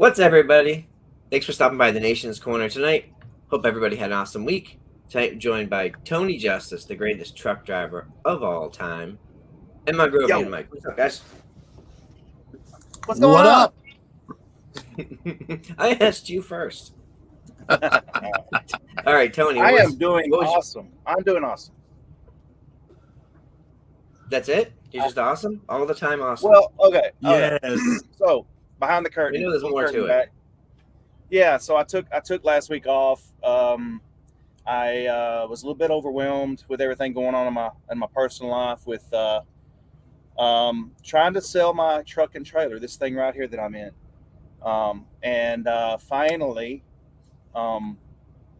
What's up, everybody? Thanks for stopping by the Nation's Corner tonight. Hope everybody had an awesome week. Tonight, joined by Tony Justice, the greatest truck driver of all time, and Mongrovian Mike. What's up, guys? What's going on? Up? I asked you first. All right, Tony. I am doing awesome. I'm doing awesome. That's it? You're just awesome? All the time awesome? Well, okay. Yes. So, behind the curtain. We know there's more to it. Back. Yeah, so I took last week off. I was a little bit overwhelmed with everything going on in my personal life with trying to sell my truck and trailer, this thing right here that I'm in. And finally,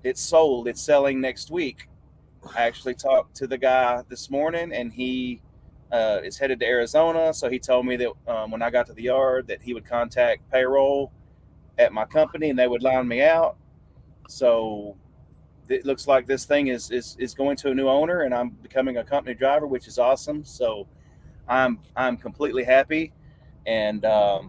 it's sold. It's selling next week. I actually talked to the guy this morning, and he is headed to Arizona. So he told me that when I got to the yard that he would contact payroll at my company and they would line me out. So it looks like this thing is going to a new owner, and I'm becoming a company driver, which is awesome. So I'm completely happy. And I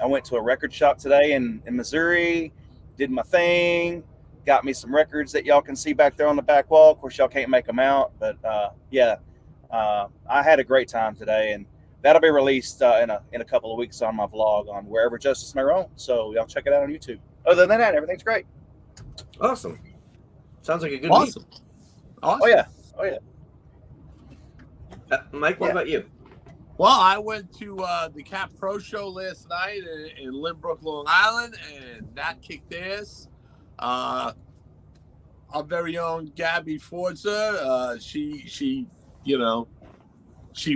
went to a record shop today in Missouri, did my thing, got me some records that y'all can see back there on the back wall. Of course, y'all can't make them out, but I had a great time today, and that'll be released in a couple of weeks on my vlog on Wherever Justice May Roam. So y'all check it out on YouTube. Other than that, everything's great. Awesome. Sounds like a good week. Awesome. Oh yeah. Mike, what about you? Well, I went to the Cap Pro show last night in Lynbrook, Long Island, and that kicked ass. Our very own Gabby Forza, she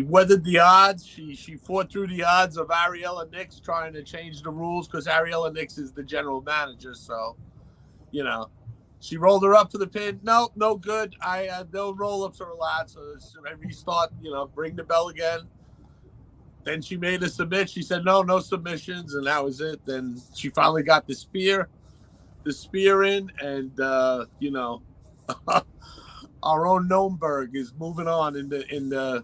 weathered the odds. She fought through the odds of Ariella Nix trying to change the rules because Ariella Nix is the general manager. So, she rolled her up to the pin. No good. No roll-ups are allowed. So I restart, ring the bell again. Then she made a submit. She said, no submissions. And that was it. Then she finally got the spear in. And, our own Nürnberg is moving on in the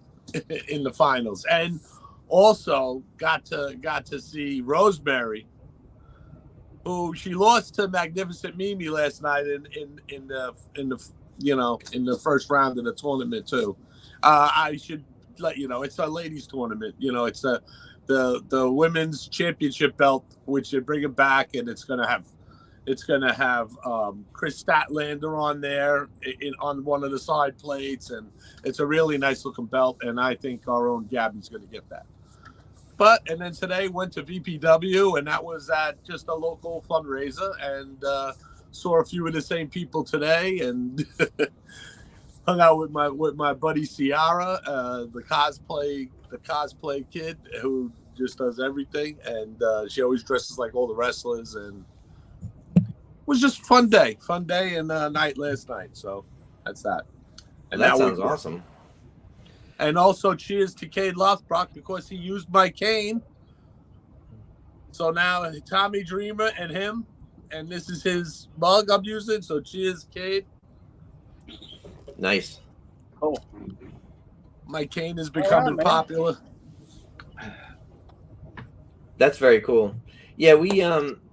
finals. And also got to see Rosemary, who she lost to Magnificent Mimi last night in the first round of the tournament too. I should let you know it's a ladies tournament. It's the women's championship belt, which they're bringing back, and it's gonna have Chris Statlander on there on one of the side plates, and it's a really nice looking belt, and I think our own Gabby's gonna get that. And then today went to VPW, and that was at just a local fundraiser, and saw a few of the same people today, and hung out with my buddy Ciara, the cosplay kid who just does everything, and she always dresses like all the wrestlers, and it was just a fun day and night last night. So that's that. And that sounds awesome. And also cheers to Cade Lothbrock because he used my cane. So now Tommy Dreamer and him, and this is his mug I'm using. So cheers, Cade. Nice. Cool. My cane is becoming popular. That's very cool. Yeah, we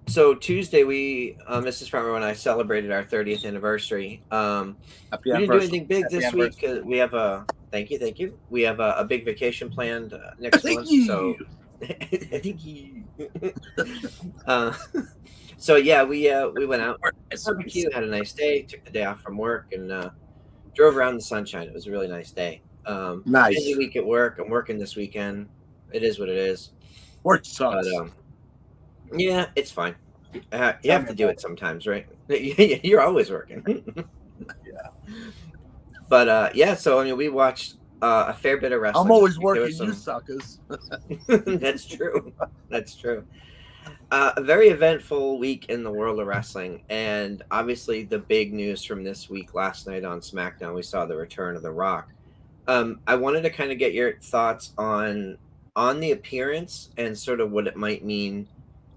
so Tuesday we Mrs. Farmer and I celebrated our 30th anniversary. We didn't do anything big this week because we have a thank you. We have a big vacation planned next month. So thank you. So yeah, we went out, barbecue, had a nice day, took the day off from work, and drove around in the sunshine. It was a really nice day. Nice. Busy week at work. I'm working this weekend. It is what it is. Work sucks. But, yeah, it's fine. You have to do it sometimes, right? You're always working. Yeah. But so we watched a fair bit of wrestling. I'm always working, you suckers. That's true. That's true. A very eventful week in the world of wrestling, and obviously the big news from this week, last night on SmackDown, we saw the return of The Rock. I wanted to kind of get your thoughts on the appearance and sort of what it might mean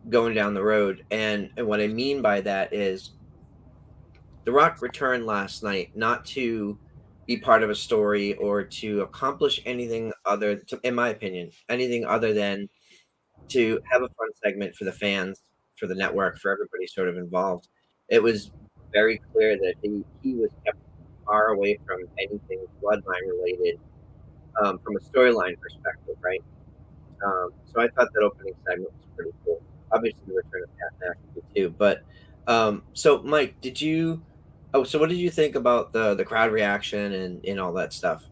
going down the road. And what I mean by that is The Rock returned last night not to be part of a story or to accomplish anything other, in my opinion, anything other than to have a fun segment for the fans, for the network, for everybody sort of involved. It was very clear that he was kept far away from anything bloodline related, from a storyline perspective, right? So I thought that opening segment was pretty cool. Obviously, the return of Pat McAfee too. But so Mike, did you? Oh, so what did you think about the crowd reaction and all that stuff?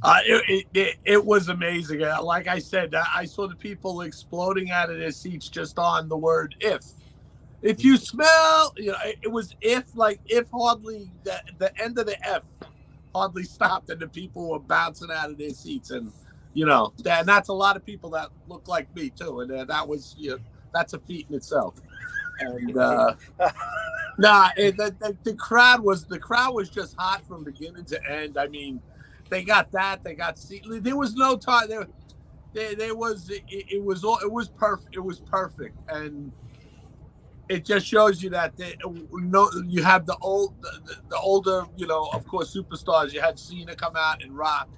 It was amazing. Like I said, I saw the people exploding out of their seats just on the word "if." If you smell, it was if hardly the end of the F hardly stopped, and the people were bouncing out of their seats, and that's a lot of people that look like me too, and that was that's a feat in itself. And the crowd was just hot from beginning to end. I mean, they got that, they got there was no time there. There was it was perfect. It was perfect, and it just shows you that you have the older, of course, superstars. You had Cena come out and rock,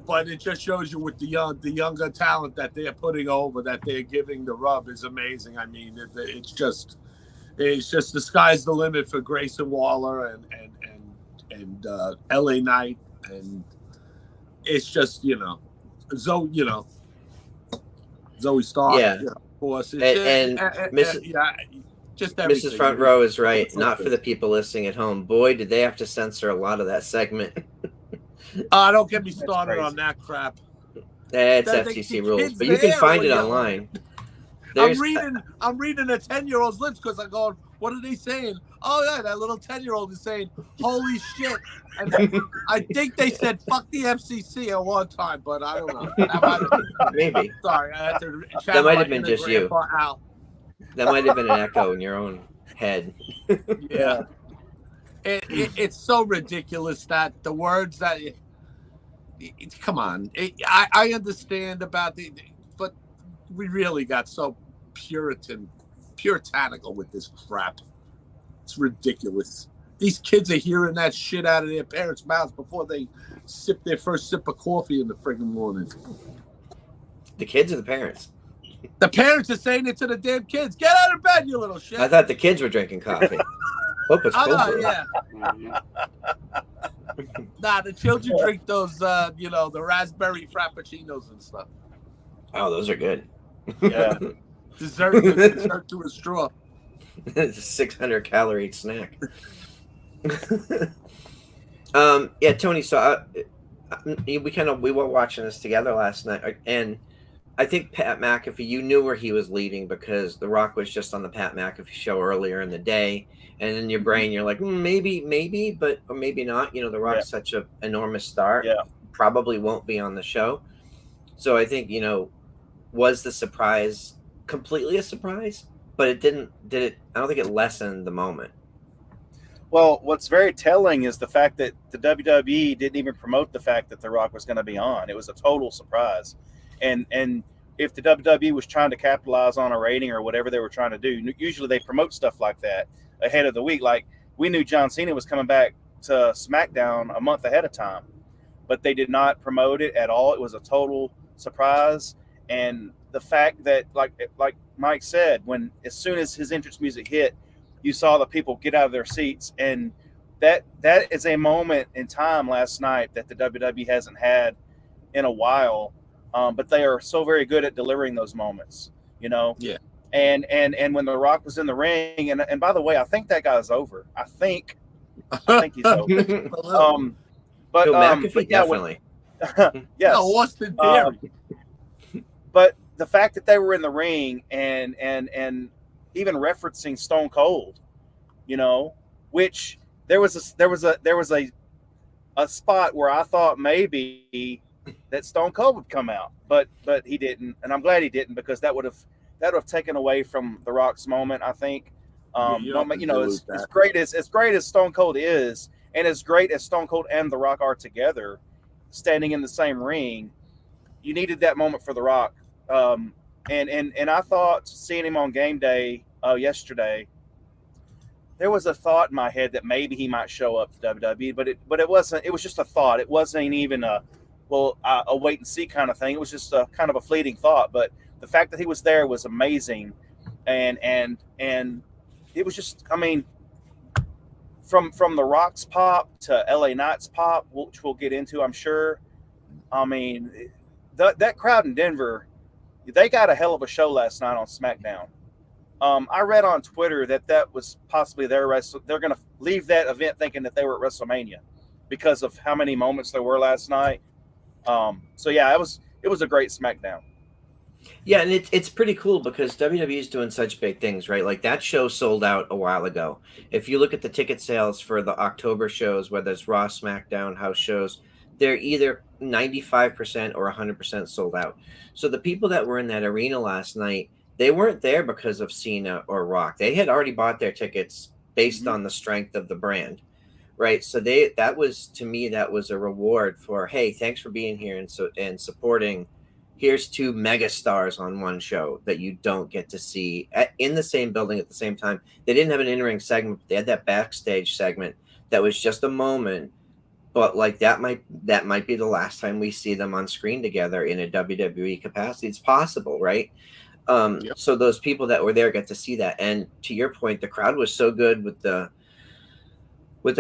but it just shows you with the younger talent that they're putting over, that they're giving the rub is amazing. I mean, it's just the sky's the limit for Grayson Waller and LA Knight, and it's just Zoe Stark. Yeah. Course. And just everything. Mrs. Front Row is right. Not for the people listening at home. Boy, did they have to censor a lot of that segment. Don't get me started on that crap. That's FCC rules, but you can find it online. I'm reading a 10-year-old's lips because I'm going, what are they saying? Oh yeah, that little 10-year-old is saying, "Holy shit!" And I think they said "fuck the FCC" at one time, but I don't know. Maybe. Sorry, I had to. That might have been just you. Al. That might have been an echo in your own head. Yeah. It's so ridiculous that the words that. Come on, I understand about but we really got so puritanical with this crap. It's ridiculous. These kids are hearing that shit out of their parents' mouths before they sip their first sip of coffee in the friggin' morning. The kids or the parents? The parents are saying it to the damn kids. Get out of bed, you little shit. I thought the kids were drinking coffee. Hope it's cold. Yeah. Nah, the children drink those, the raspberry frappuccinos and stuff. Oh, those are good. Yeah. Dessert to a straw. It's a 600-calorie snack. Yeah, Tony. So we were watching this together last night, and I think Pat McAfee. You knew where he was leading because The Rock was just on the Pat McAfee show earlier in the day, and in your brain you're like, maybe, but or maybe not. The Rock's such an enormous star. Yeah. Probably won't be on the show. So I think was the surprise completely a surprise? But it didn't. I don't think it lessened the moment. Well, what's very telling is the fact that the WWE didn't even promote the fact that The Rock was going to be on. It was a total surprise. And if the WWE was trying to capitalize on a rating or whatever they were trying to do, usually they promote stuff like that ahead of the week. Like we knew John Cena was coming back to SmackDown a month ahead of time, but they did not promote it at all. It was a total surprise. And the fact that, like Mike said, as soon as his entrance music hit, you saw the people get out of their seats, and that is a moment in time last night that the WWE hasn't had in a while. But they are so very good at delivering those moments, Yeah. And when The Rock was in the ring, and by the way, I think that guy's over. I think he's over. But McAfee, yeah, definitely. Yes. No, Austin Theory. But the fact that they were in the ring and even referencing Stone Cold, which there was a spot where I thought maybe that Stone Cold would come out, but he didn't, and I'm glad he didn't because that would have taken away from The Rock's moment. I think, as great as Stone Cold is, and as great as Stone Cold and The Rock are together, standing in the same ring, you needed that moment for The Rock. And I thought seeing him on game day yesterday, there was a thought in my head that maybe he might show up to WWE, but it wasn't. It was just a thought. It wasn't even well, a wait and see kind of thing. It was just a kind of a fleeting thought, but the fact that he was there was amazing, and it was just, I mean, from the Rock's pop to LA Knight's pop, which we'll get into, I'm sure. I mean, that crowd in Denver, they got a hell of a show last night on SmackDown. I read on Twitter that was possibly their they're going to leave that event thinking that they were at WrestleMania because of how many moments there were last night. So yeah, it was a great SmackDown. Yeah, and it's pretty cool because WWE is doing such big things, right? Like that show sold out a while ago. If you look at the ticket sales for the October shows, whether it's Raw, SmackDown, house shows, they're either 95% or 100% sold out. So the people that were in that arena last night, they weren't there because of Cena or Rock. They had already bought their tickets based on the strength of the brand, right? So that was, to me, that was a reward for, hey, thanks for being here and supporting. Here's two mega stars on one show that you don't get to see in the same building at the same time. They didn't have an in-ring segment, but they had that backstage segment that was just a moment. But like that might be the last time we see them on screen together in a WWE capacity. It's possible, right? Yep. So those people that were there get to see that. And to your point, the crowd was so good with the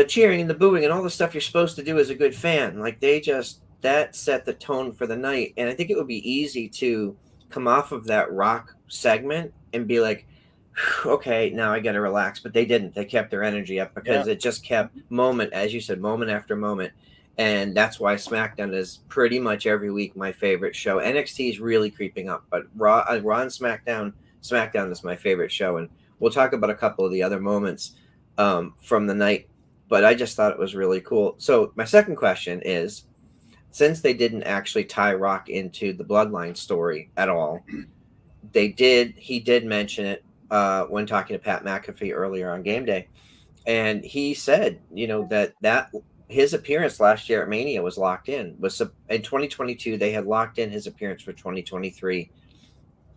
cheering and the booing and all the stuff you're supposed to do as a good fan. Like that set the tone for the night. And I think it would be easy to come off of that Rock segment and be like, okay, now I got to relax. But they didn't. They kept their energy up because it just kept moment, as you said, moment after moment. And that's why SmackDown is pretty much every week my favorite show. NXT is really creeping up, but Raw and SmackDown is my favorite show. And we'll talk about a couple of the other moments from the night. But I just thought it was really cool. So my second question is, since they didn't actually tie Rock into the Bloodline story at all, he did mention it when talking to Pat McAfee earlier on Game Day. And he said, that his appearance last year at Mania was locked in. In 2022, they had locked in his appearance for 2023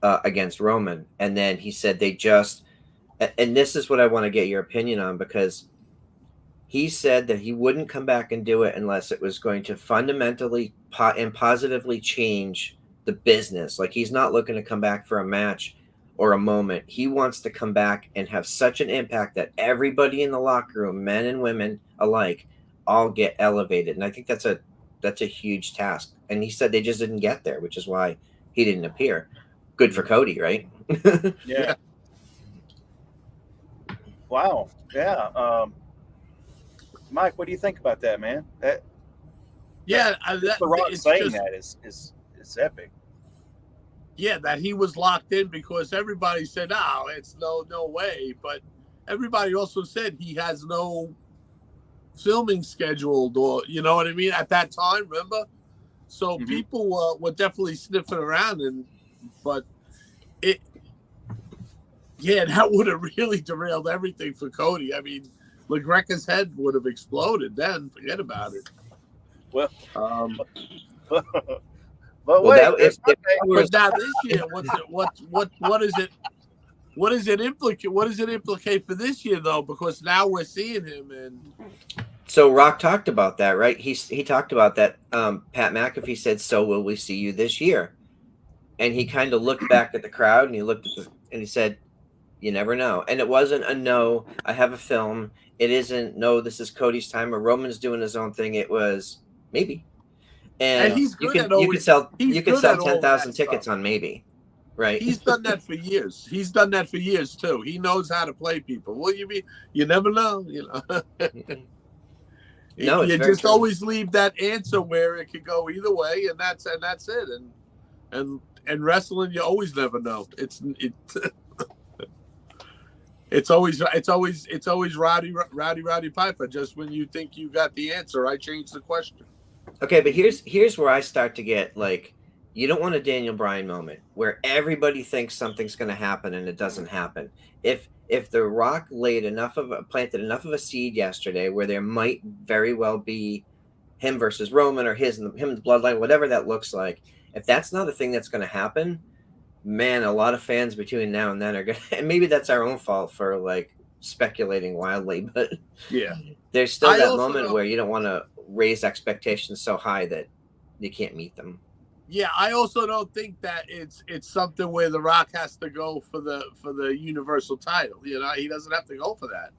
against Roman. And then he said and this is what I want to get your opinion on, because he said that he wouldn't come back and do it unless it was going to fundamentally and positively change the business. Like, he's not looking to come back for a match or a moment. He wants to come back and have such an impact that everybody in the locker room, men and women alike, all get elevated. And I think that's a huge task. And he said they just didn't get there, which is why he didn't appear. Good for Cody, right? Yeah. Wow. Yeah. Mike, what do you think about that, man? The Rock saying that is epic. Yeah, that he was locked in because everybody said, "Oh, it's no way." But everybody also said he has no filming scheduled, or you know what I mean, at that time. Remember, so people were definitely sniffing around, but that would have really derailed everything for Cody. I mean, LaGreca's head would have exploded then. Forget about it. Well, but well, wait, but now this year, what is it? What does it implicate? What does it implicate for this year, though? Because now we're seeing him, and so Rock talked about that, right? He talked about that. Pat McAfee said, "So will we see you this year?" And he kind of looked back at the crowd, and he looked at and he said, "You never know." And it wasn't a no, I have a film. It isn't no, this is Cody's time, or Roman's doing his own thing. It was maybe. And he's good you could sell 10,000 tickets on maybe, right? He's done that for years. He's done that for years too. He knows how to play people. What do you mean? You never know. You know. No, you just always leave that answer where it could go either way, and that's it. And wrestling, you always never know. It's always Rowdy Piper. Just when you think you got the answer, I change the question. Okay, but here's where I start to get like, you don't want a Daniel Bryan moment where everybody thinks something's going to happen and it doesn't happen. If The Rock planted enough of a seed yesterday where there might very well be him versus Roman or him and the Bloodline, whatever that looks like, if that's not a thing that's going to happen, man, a lot of fans between now and then are going to, and maybe that's our own fault for like speculating wildly, but yeah, there's still that moment where you don't want to raise expectations so high that meet them. Yeah, I also don't think that it's something where The Rock has to go for the Universal title. You know, he doesn't have to go for that.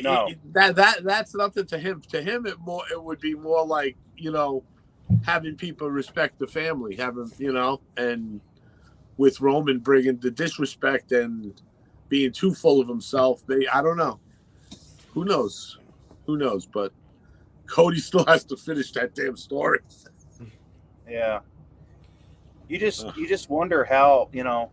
No. That's nothing to him. To him, it would be more like, you know, having people respect the family, having, you know, and with Roman bringing the disrespect and being too full of himself, I don't know. Who knows? But Cody still has to finish that damn story. Yeah. You just wonder how, you know,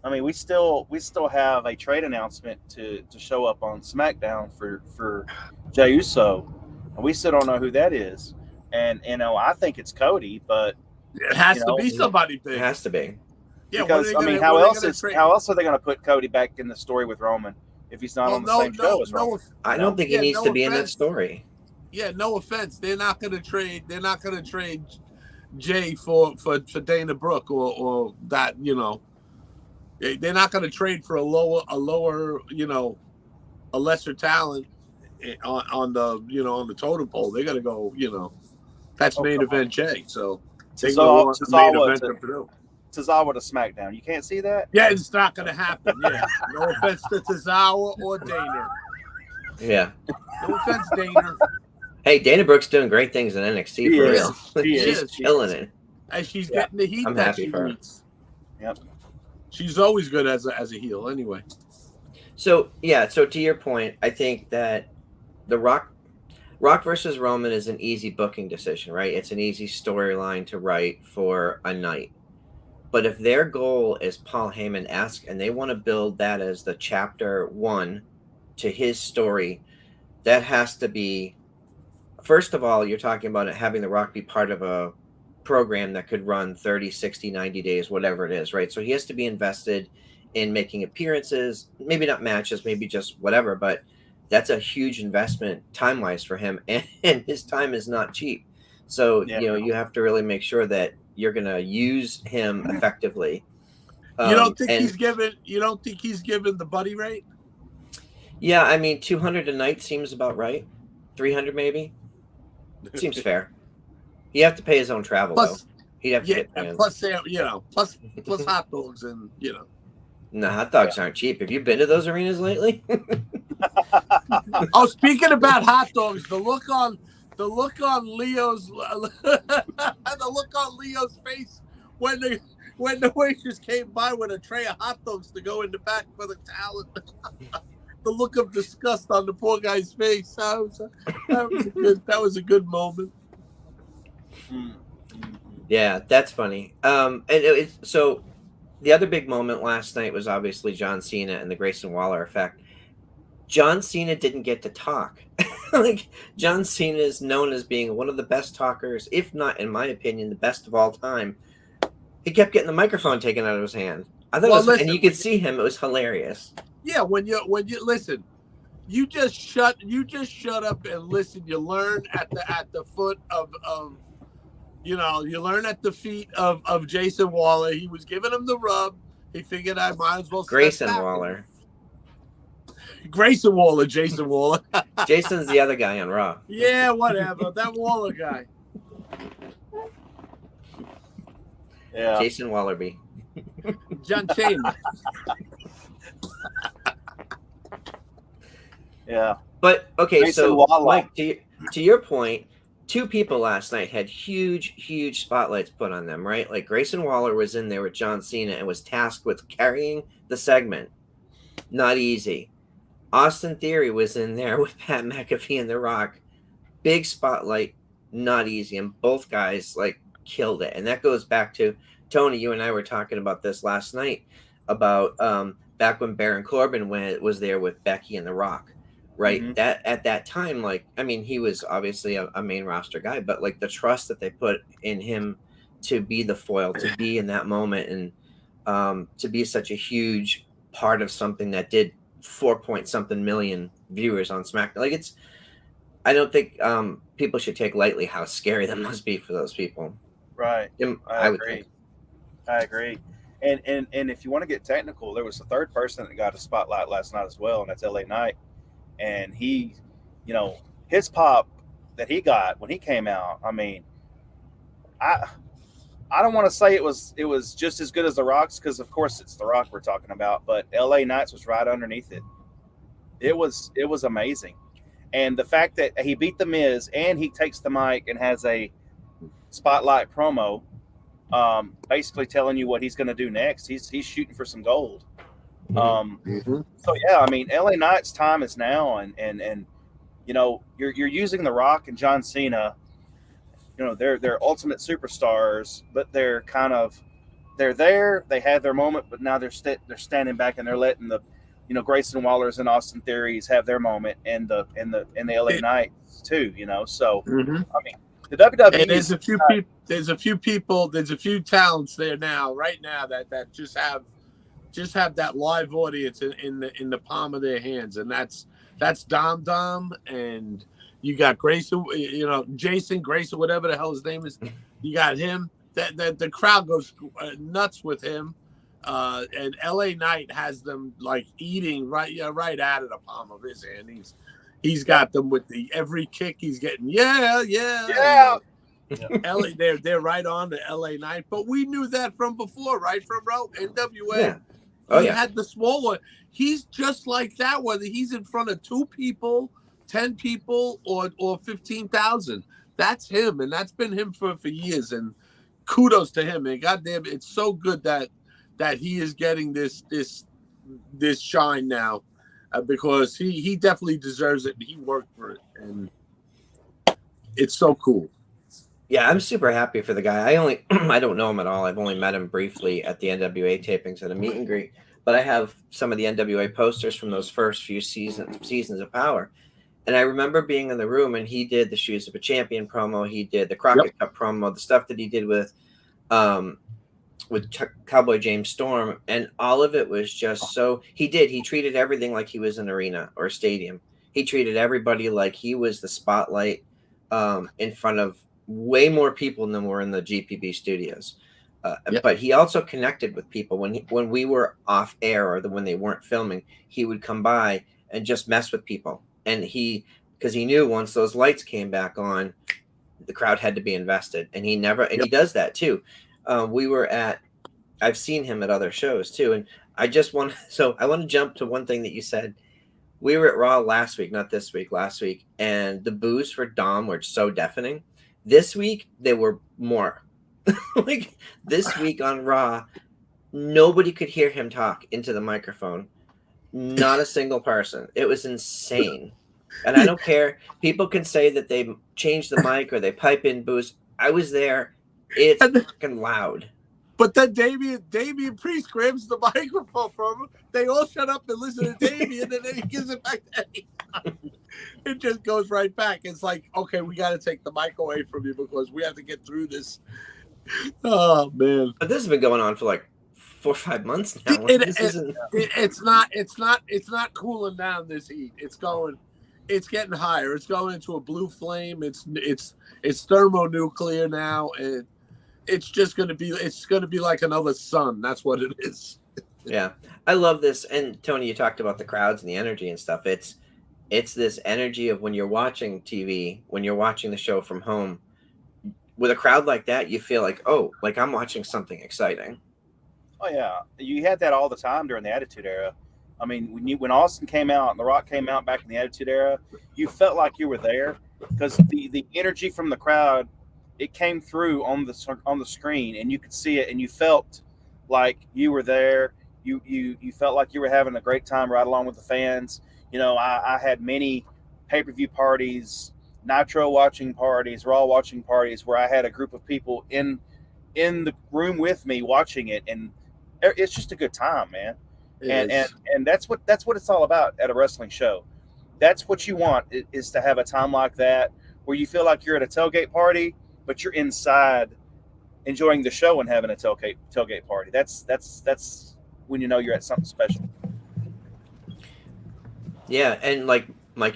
I mean, we still have a trade announcement to show up on SmackDown for Jey Uso, and we still don't know who that is. And you know, I think it's Cody, but It has you to know, be somebody big. It has to be. Yeah, because I mean, how else are they going to put Cody back in the story with Roman if he's not on the same show as Roman? I don't think he needs to be in that story. Yeah, no offense. They're not going to trade Jay for Dana Brooke or that, you know. They're not going to trade for a lower, you know, a lesser talent on the totem pole. They're going to go, you know, that's main event Jay. So they're going to want the main event to Purdue. Tozawa to SmackDown. You can't see that? Yeah, it's not going to happen. Yeah. No offense to Tozawa or Dana. Yeah. No offense, Dana. Hey, Dana Brooke's doing great things in NXT for real. She's killing it. And she's getting the heat I'm that happy she for her. needs. Yep. She's always good as a heel anyway. So to your point, I think that the Rock versus Roman is an easy booking decision, right? It's an easy storyline to write for a night. But if their goal is Paul Heyman-esque and they want to build that as the chapter 1 to his story, that has to be, first of all, you're talking about it having The Rock be part of a program that could run 30, 60, 90 days, whatever it is, right? So he has to be invested in making appearances, maybe not matches, maybe just whatever, but that's a huge investment time-wise for him, and his time is not cheap. So, you know, you have to really make sure that you're going to use him effectively. You don't think he's given the buddy rate? Yeah, I mean, 200 a night seems about right. 300 maybe. Seems fair. He'd have to pay his own travel, though. He'd have to get and plus, you know, plus hot dogs and, you know. No, hot dogs aren't cheap. Have you been to those arenas lately? Oh, speaking about hot dogs, the look on Leo's face when the waitress came by with a tray of hot dogs to go in the back for the talent. The look of disgust on the poor guy's face. That was a good moment. Yeah, that's funny. So the other big moment last night was obviously John Cena and the Grayson Waller effect. John Cena didn't get to talk. Like, John Cena is known as being one of the best talkers, if not, in my opinion, the best of all time. He kept getting the microphone taken out of his hand. I thought and you could see him. It was hilarious. Yeah, when you listen, you just shut up and listen. You learn at the foot of you know, you learn at the feet of Jason Waller. He was giving him the rub. He figured I might as well. Grayson Waller. Jason Waller. Jason's the other guy on Raw. Yeah, whatever. That Waller guy. Yeah. Jason Wallerby. John Cena. Yeah. But okay, Grayson so Waller. Mike, to your point, two people last night had huge spotlights put on them, right? Like, Grayson Waller was in there with John Cena and was tasked with carrying the segment. Not easy. Austin Theory was in there with Pat McAfee and The Rock. Big spotlight, not easy. And both guys, like, killed it. And that goes back to, Tony, you and I were talking about this last night about back when Baron Corbin was there with Becky and The Rock, right? Mm-hmm. That at that time, like, I mean, he was obviously a main roster guy, but like the trust that they put in him to be the foil, to be in that moment, and to be such a huge part of something that did 4-point-something million viewers on SmackDown. Like, I don't think people should take lightly how scary that must be for those people. Right. I agree. And if you want to get technical, there was a third person that got a spotlight last night as well, and that's LA Knight. And he, you know, his pop that he got when he came out, I mean, I don't want to say it was just as good as The Rock's, because of course it's The Rock we're talking about, but LA Knights was right underneath it. It was amazing. And the fact that he beat The Miz and he takes the mic and has a spotlight promo, basically telling you what he's going to do next. He's shooting for some gold. So yeah, I mean, LA Knight's time is now, and you know, you're using The Rock and John Cena. You know, they're ultimate superstars, but they're there. They had their moment, but now they're standing back and they're letting the, you know, Grayson Wallers and Austin Theories have their moment, and the LA Knights too. You know, so I mean, the WWE. And there's a few talents there now, right now that just have that live audience in the palm of their hands, and that's Dom, and you got Grayson, you know, Jason Grayson, whatever the hell his name is. You got him. That the crowd goes nuts with him, and LA Knight has them like eating right out of the palm of his hand. He's got them with every kick he's getting. Yeah. LA, they're right on the LA Knight, but we knew that from before, right? From NWA. Yeah. He had the small one. He's just like that, whether he's in front of 2 people, 10 people, or 15,000. That's him, and that's been him for years. And kudos to him. And goddamn, it's so good that he is getting this shine now, because he definitely deserves it. He worked for it, and it's so cool. Yeah, I'm super happy for the guy. I don't know him at all. I've only met him briefly at the NWA tapings at a meet and greet, but I have some of the NWA posters from those first few seasons of Power. And I remember being in the room, and he did the Shoes of a Champion promo. He did the Crockett Cup promo, the stuff that he did with Cowboy James Storm, and all of it was just so. He treated everything like he was an arena or a stadium. He treated everybody like he was the spotlight in front of way more people than were in the GPB studios. But he also connected with people when we were off air, or when they weren't filming. He would come by and just mess with people, and because he knew once those lights came back on, the crowd had to be invested, and he does that too. I've seen him at other shows too, and I want to jump to one thing that you said. We were at Raw last week, not this week, last week, and the boos for Dom were so deafening. This week, they were more. Like, this week on Raw, nobody could hear him talk into the microphone. Not a single person. It was insane. And I don't care. People can say that they changed the mic or they pipe in boos. I was there. It's fucking loud. But then Damian Priest grabs the microphone from him. They all shut up and listen to Damian, and then he gives it back to Eddie. It just goes right back. It's like, okay, we got to take the mic away from you because we have to get through this. Oh man! But this has been going on for like 4 or 5 months now. It's not cooling down, this heat. It's getting higher. It's going into a blue flame. It's thermonuclear now, and it's going to be like another sun. That's what it is. Yeah, I love this. And Tony, you talked about the crowds and the energy and stuff. It's this energy of when you're watching TV, when you're watching the show from home, with a crowd like that, you feel like, oh, like I'm watching something exciting. Oh yeah, you had that all the time during the Attitude Era. I mean, when Austin came out and The Rock came out back in the Attitude Era, you felt like you were there, because the energy from the crowd, it came through on the screen, and you could see it, and you felt like you were there. You felt like you were having a great time right along with the fans. You know, I had many pay-per-view parties, Nitro watching parties, Raw watching parties, where I had a group of people in the room with me watching it, and it's just a good time, man. And that's what it's all about at a wrestling show. That's what you want, is to have a time like that where you feel like you're at a tailgate party, but you're inside enjoying the show and having a tailgate party. That's when you know you're at something special. Yeah, and like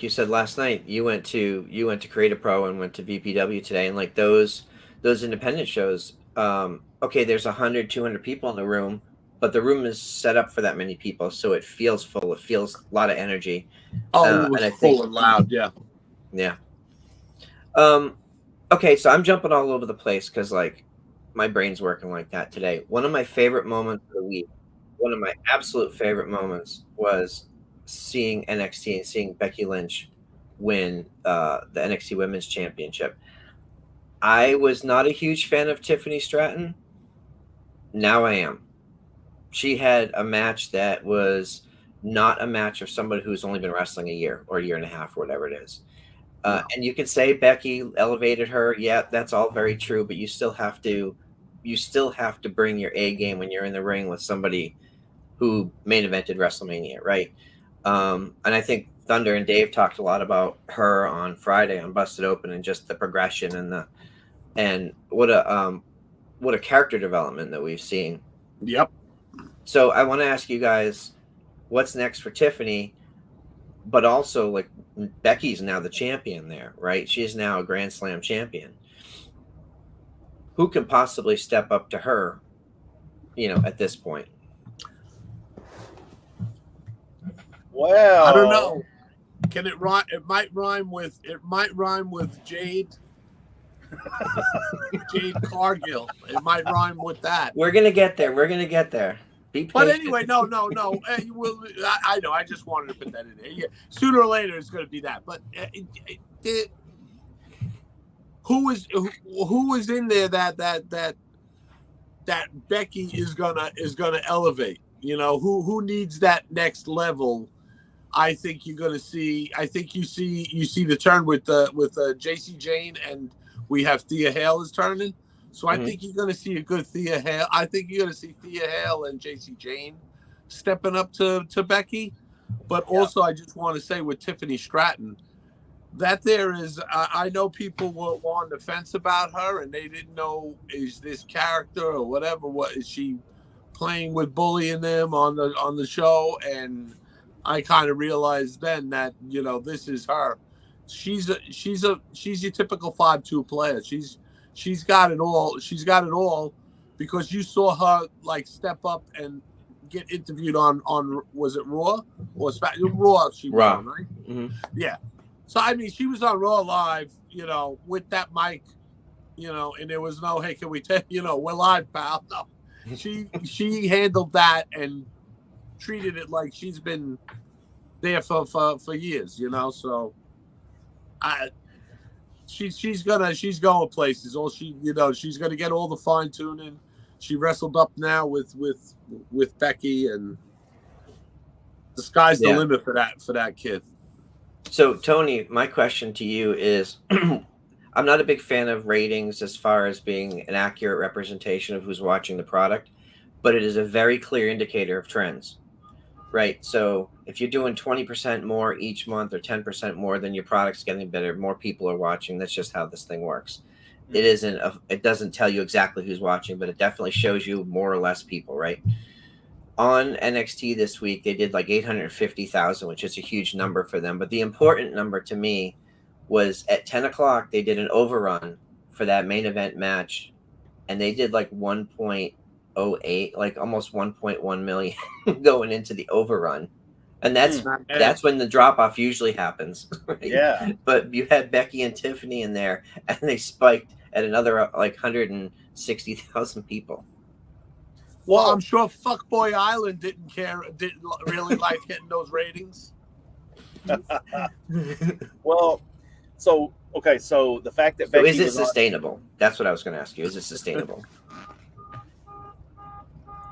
you said last night, you went to Creative Pro and went to VPW today, and like those independent shows, okay, there's 100, 200 people in the room, but the room is set up for that many people, so it feels full. It feels a lot of energy. Oh, it was full and loud, yeah. Yeah. Okay, so I'm jumping all over the place because like my brain's working like that today. One of my favorite moments of the week, one of my absolute favorite moments was seeing NXT and seeing Becky Lynch win the NXT Women's Championship. I was not a huge fan of Tiffany Stratton. Now I am. She had a match that was not a match of somebody who's only been wrestling a year or a year and a half or whatever it is. And you could say Becky elevated her. Yeah, that's all very true, but you still have to bring your A game when you're in the ring with somebody who main evented WrestleMania, right? And I think Thunder and Dave talked a lot about her on Friday on Busted Open and just the progression and what a character development that we've seen. Yep. So I want to ask you guys, what's next for Tiffany? But also, like, Becky's now the champion there, right? She's now a Grand Slam champion. Who can possibly step up to her, at this point? Well, I don't know. Can it rhyme? It might rhyme with Jade. Jade Cargill. It might rhyme with that. We're gonna get there. Be patient. But anyway, no. I know. I just wanted to put that in there. Yeah, sooner or later, it's going to be that. But who is in there that Becky is gonna elevate? Who needs that next level? I think you're going to see. I think you see the turn with JC Jane, and we have Thea Hale is turning. So I think you're going to see a good Thea Hale. I think you're going to see Thea Hale and JC Jane stepping up to Becky. But also, I just want to say with Tiffany Stratton, that there is, I know people were on the fence about her and they didn't know, is this character or whatever, what is she playing with, bullying them on the show? And I kind of realized then that, this is her. She's your typical 5'2" player. She's got it all. She's got it all because you saw her like step up and get interviewed on was it Raw or Raw? She was on, right? Mm-hmm. Yeah. So I mean, she was on Raw Live, with that mic, and there was no, hey, can we take, we're live, pal. No, she handled that and treated it like she's been there for years, So she's going places. All she's gonna get all the fine tuning. She wrestled up now with Becky, and the sky's the limit for that kid. So Tony, my question to you is, I'm not a big fan of ratings as far as being an accurate representation of who's watching the product, but it is a very clear indicator of trends. Right. So if you're doing 20% more each month or 10% more, then your product's getting better. More people are watching. That's just how this thing works. It doesn't tell you exactly who's watching, but it definitely shows you more or less people. Right. On NXT this week, they did like 850,000, which is a huge number for them. But the important number to me was at 10 o'clock, they did an overrun for that main event match. And they did like 1.08, like almost 1.1 million going into the overrun, and that's when the drop off usually happens. Right? Yeah, but you had Becky and Tiffany in there, and they spiked at another like 160,000 people. Well, I'm sure Fuckboy Island didn't really like getting those ratings. Well, so the fact that Becky is it sustainable? That's what I was going to ask you. Is it sustainable?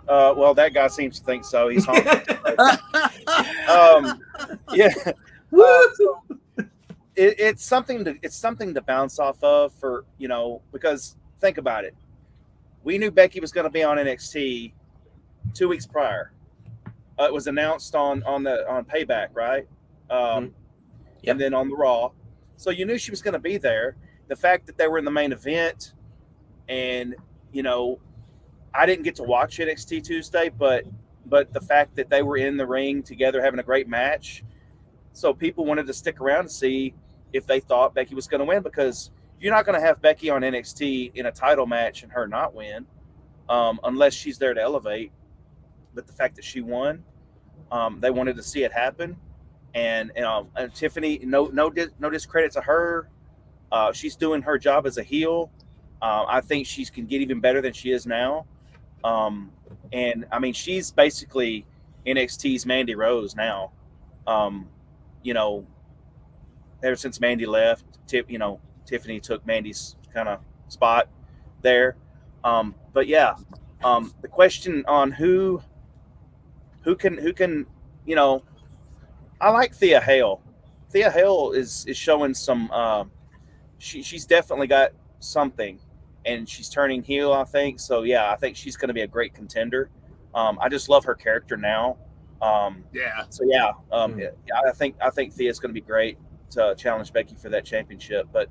Well, that guy seems to think so. He's hungry. Yeah. So it's something to bounce off of for, because think about it. We knew Becky was going to be on NXT 2 weeks prior. It was announced on Payback, right? Yep. And then on the Raw. So you knew she was going to be there. The fact that they were in the main event, and I didn't get to watch NXT Tuesday, but the fact that they were in the ring together having a great match, so people wanted to stick around to see if they thought Becky was going to win, because you're not going to have Becky on NXT in a title match and her not win, unless she's there to elevate. But the fact that she won, they wanted to see it happen, and Tiffany, no discredit to her. She's doing her job as a heel. I think she can get even better than she is now. And I mean, she's basically NXT's Mandy Rose now. You know, ever since Mandy left, Tiffany took Mandy's kind of spot there. But yeah, the question on who can, I like Thea Hale. Thea Hale is showing some. She's definitely got something, and she's turning heel, I think. So yeah, I think she's going to be a great contender. I just love her character now. Yeah. So yeah, I think Thea's going to be great to challenge Becky for that championship. But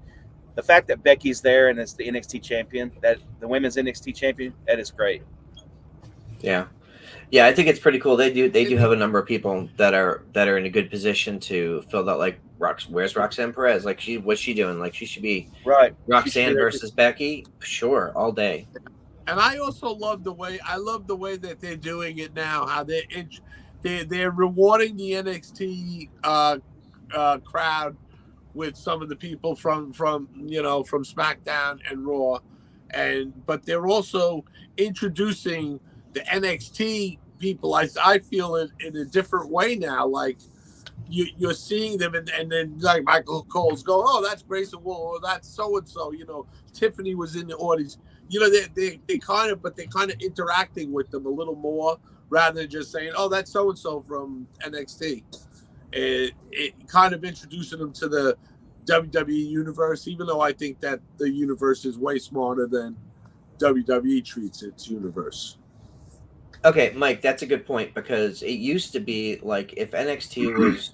the fact that Becky's there and is the NXT champion, that the women's NXT champion, that is great. Yeah. Yeah, I think it's pretty cool. They do have a number of people that are in a good position to fill that. Like, where's Roxanne Perez? Like, what's she doing? Like, she should be right. Roxanne versus Becky. Sure, all day. And I also love the way that they're doing it now. How they're rewarding the NXT crowd with some of the people from SmackDown and Raw, but they're also introducing the NXT people. I feel it in a different way now. Like you're seeing them, and then like Michael Cole's going, oh, that's Grayson Waller, or that's so and so. Tiffany was in the audience. They kind of interacting with them a little more rather than just saying, oh, that's so and so from NXT. It kind of introducing them to the WWE universe, even though I think that the universe is way smarter than WWE treats its universe. Okay, Mike, that's a good point, because it used to be like if NXT was,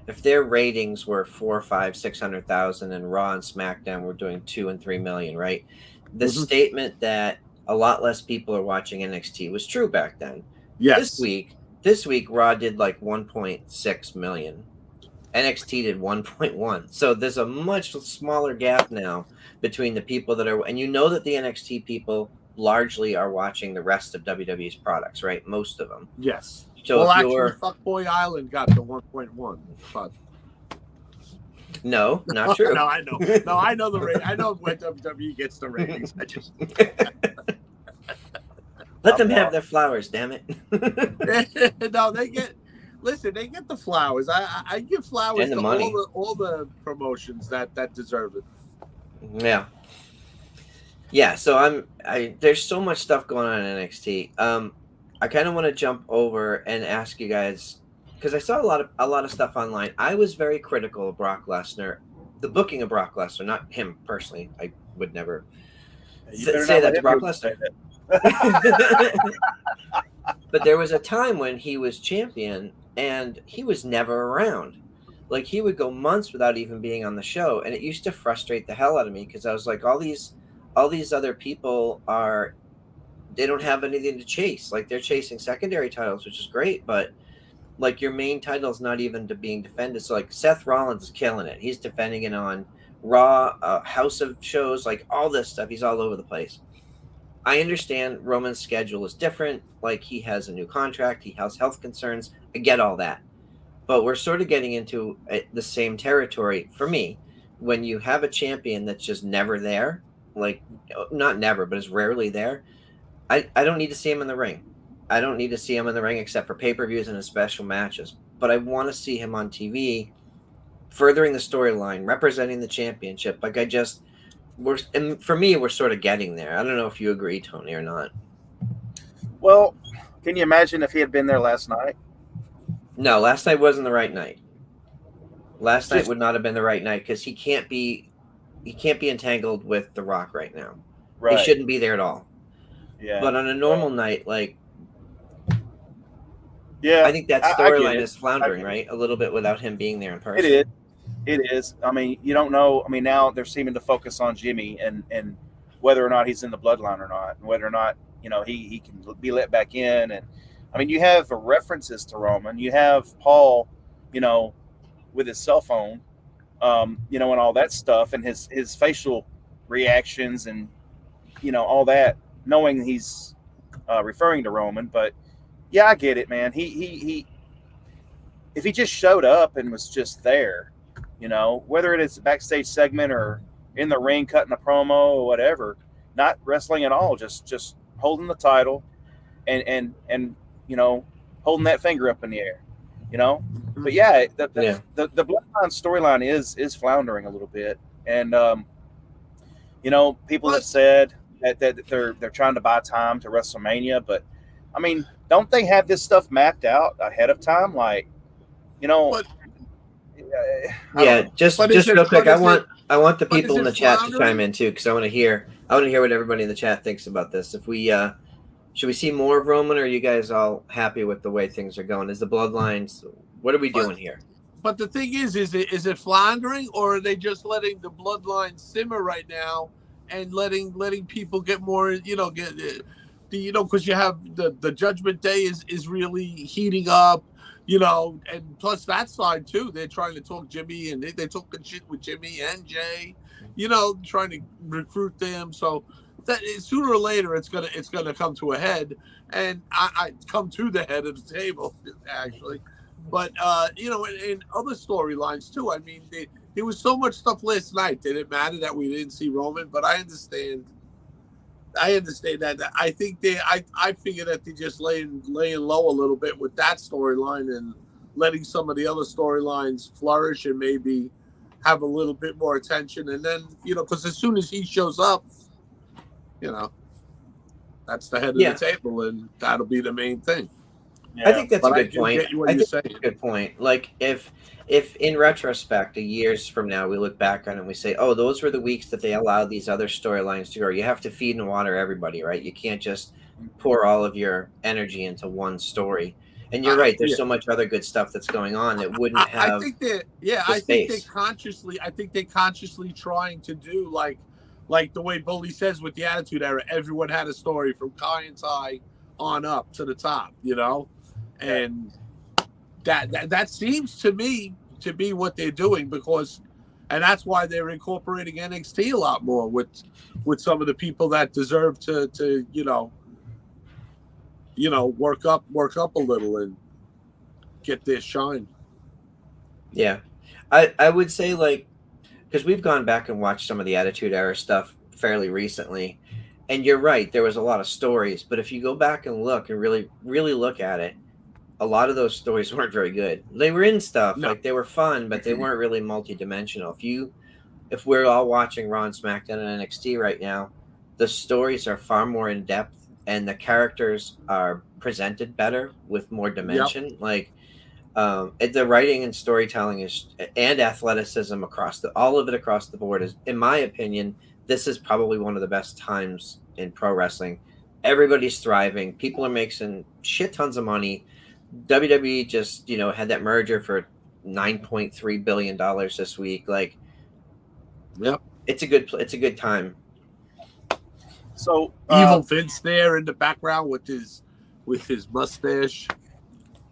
if their ratings were 400, 500, 600,000 and Raw and SmackDown were doing 2 and 3 million, right? The statement that a lot less people are watching NXT was true back then. Yes. This week Raw did like 1.6 million. NXT did 1.1. So there's a much smaller gap now between the people that are, and that the NXT people largely are watching the rest of WWE's products, right? Most of them. Yes. So well, actually, Fuckboy Island got to 1.1. But no, not true. No, I know. No, I know the rate. I know when WWE gets the ratings. I just let them have their flowers. Damn it. No, they get the flowers. I give flowers and the to money. all the promotions that deserve it. Yeah. Yeah, so there's so much stuff going on in NXT. I kind of want to jump over and ask you guys, because I saw a lot of stuff online. I was very critical of Brock Lesnar, the booking of Brock Lesnar, not him personally. I would never say that to Brock Lesnar. But there was a time when he was champion and he was never around. Like, he would go months without even being on the show, and it used to frustrate the hell out of me, because I was like, all these other people they don't have anything to chase. Like, they're chasing secondary titles, which is great, but like, your main title is not even being defended. So like, Seth Rollins is killing it. He's defending it on Raw, House of shows, like all this stuff. He's all over the place. I understand Roman's schedule is different. Like, he has a new contract. He has health concerns. I get all that. But we're sort of getting into the same territory for me when you have a champion that's just never there. Like, not never, but is rarely there. I don't need to see him in the ring. I don't need to see him in the ring except for pay-per-views and in special matches. But I want to see him on TV, furthering the storyline, representing the championship. Like, and for me, we're sort of getting there. I don't know if you agree, Tony, or not. Well, can you imagine if he had been there last night? No, last night wasn't the right night. Last night would not have been the right night, because he can't be entangled with The Rock right now. Right. He shouldn't be there at all. Yeah. But on a normal night, like, yeah, I think that storyline is floundering, right? A little bit without him being there in person. It is. I mean, you don't know. I mean, now they're seeming to focus on Jimmy and whether or not he's in the bloodline or not, and whether or not, he can be let back in. And I mean, you have references to Roman. You have Paul, with his cell phone, and all that stuff, and his facial reactions, and all that, knowing he's referring to Roman. But yeah, I get it, man. He if he just showed up and was just there, whether it is a backstage segment or in the ring cutting a promo or whatever, not wrestling at all, just holding the title and holding that finger up in the air, But yeah, the Bloodline storyline is floundering a little bit, and people have said that they're trying to buy time to WrestleMania, but I mean, don't they have this stuff mapped out ahead of time? Like, But, just real quick, I want the people in the chat to chime in too, because I want to hear what everybody in the chat thinks about this. If we should we see more of Roman, or are you guys all happy with the way things are going? Is the Bloodlines? What are we doing here? But the thing is it floundering, or are they just letting the Bloodline simmer right now and letting people get more, because you have the Judgment Day is really heating up, and plus that side too. They're trying to talk Jimmy, and they talking shit with Jimmy and Jay, trying to recruit them. So that sooner or later it's gonna come to a head, and I come to the head of the table actually. But in other storylines too. I mean, there was so much stuff last night. Did it matter that we didn't see Roman? But I understand that. I think I figure that they're just laying low a little bit with that storyline and letting some of the other storylines flourish and maybe have a little bit more attention. And then because as soon as he shows up, that's the head of the table, and that'll be the main thing. Yeah. I think that's a good point. I think that's a good point. Like if in retrospect, years from now, we look back on it and we say, oh, those were the weeks that they allowed these other storylines to grow. You have to feed and water everybody, right? You can't just pour all of your energy into one story. And you're right. There's so much other good stuff that's going on that wouldn't have. I think they consciously trying to do like the way Bully says with the Attitude Era. Everyone had a story from Kai and Ty on up to the top, and that seems to me to be what they're doing, and that's why they're incorporating NXT a lot more with some of the people that deserve to work up a little and get their shine. Yeah, I would say, like, because we've gone back and watched some of the Attitude Era stuff fairly recently, and you're right, there was a lot of stories, but if you go back and look and really really look at it, a lot of those stories weren't very good. They were in stuff, like they were fun, but they weren't really multi-dimensional. If we're all watching Raw and SmackDown and NXT right now, the stories are far more in depth and the characters are presented better with more dimension. Like the writing and storytelling and athleticism all of it across the board is, in my opinion, this is probably one of the best times in pro wrestling. Everybody's thriving. People are making shit tons of money. WWE just, had that merger for $9.3 billion this week. Like, it's a good time. So Evil Vince there in the background with his mustache,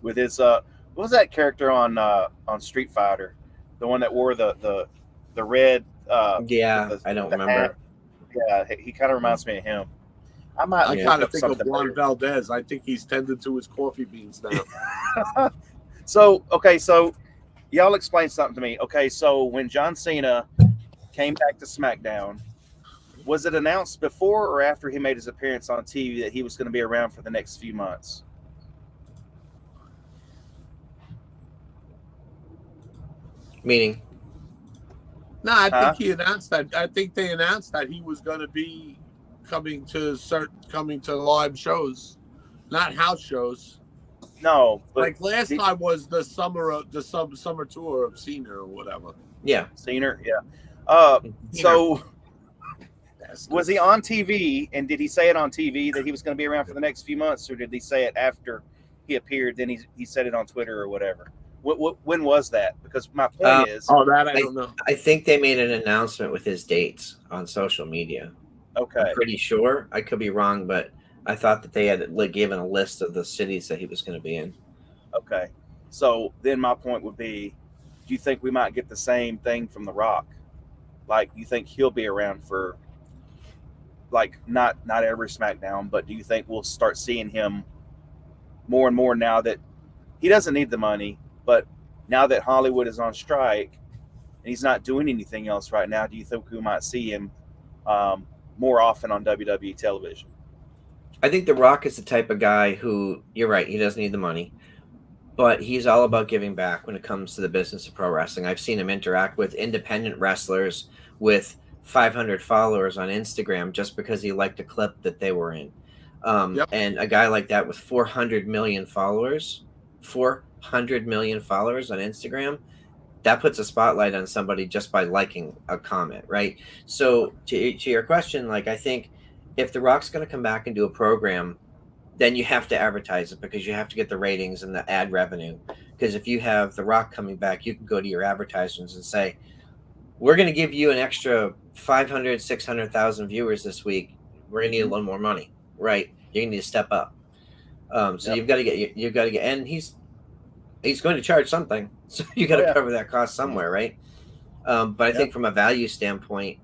with his what was that character on Street Fighter, the one that wore the red I don't remember hat. Yeah, he kind of reminds me of him. I kind of think of Juan Valdez. I think he's tended to his coffee beans now. So y'all explain something to me. Okay, so when John Cena came back to SmackDown, was it announced before or after he made his appearance on TV that he was going to be around for the next few months? Meaning? No, I think he announced that. I think they announced that he was going to be coming to live shows, not house shows. No, but like last time was the summer tour of Cena or whatever. Yeah, Cena. Yeah. So was he on TV? And did he say it on TV that he was going to be around for the next few months, or did he say it after he appeared? Then he said it on Twitter or whatever. When was that? Because my point is, that I don't know. I think they made an announcement with his dates on social media. Okay, I'm pretty sure. I could be wrong, but I thought that they had given a list of the cities that he was going to be in. Okay, so then my point would be, do you think we might get the same thing from The Rock? Like, you think he'll be around for, like, not every SmackDown, but do you think we'll start seeing him more and more now that he doesn't need the money? But now that Hollywood is on strike, and he's not doing anything else right now, do you think we might see him more often on WWE television? I think The Rock is the type of guy who, you're right, he doesn't need the money, but he's all about giving back when it comes to the business of pro wrestling. I've seen him interact with independent wrestlers with 500 followers on Instagram just because he liked a clip that they were in. And a guy like that with 400 million followers on Instagram, that puts a spotlight on somebody just by liking a comment, right? So to your question, like, I think if The Rock's going to come back and do a program, then you have to advertise it because you have to get the ratings and the ad revenue. Because if you have The Rock coming back, you can go to your advertisements and say, we're going to give you an extra 500, 600,000 viewers this week. We're going to need a little more money, right? You're going to need to step up. So you've got to get, and he's going to charge something. So you got to cover that cost somewhere, right? But I think from a value standpoint,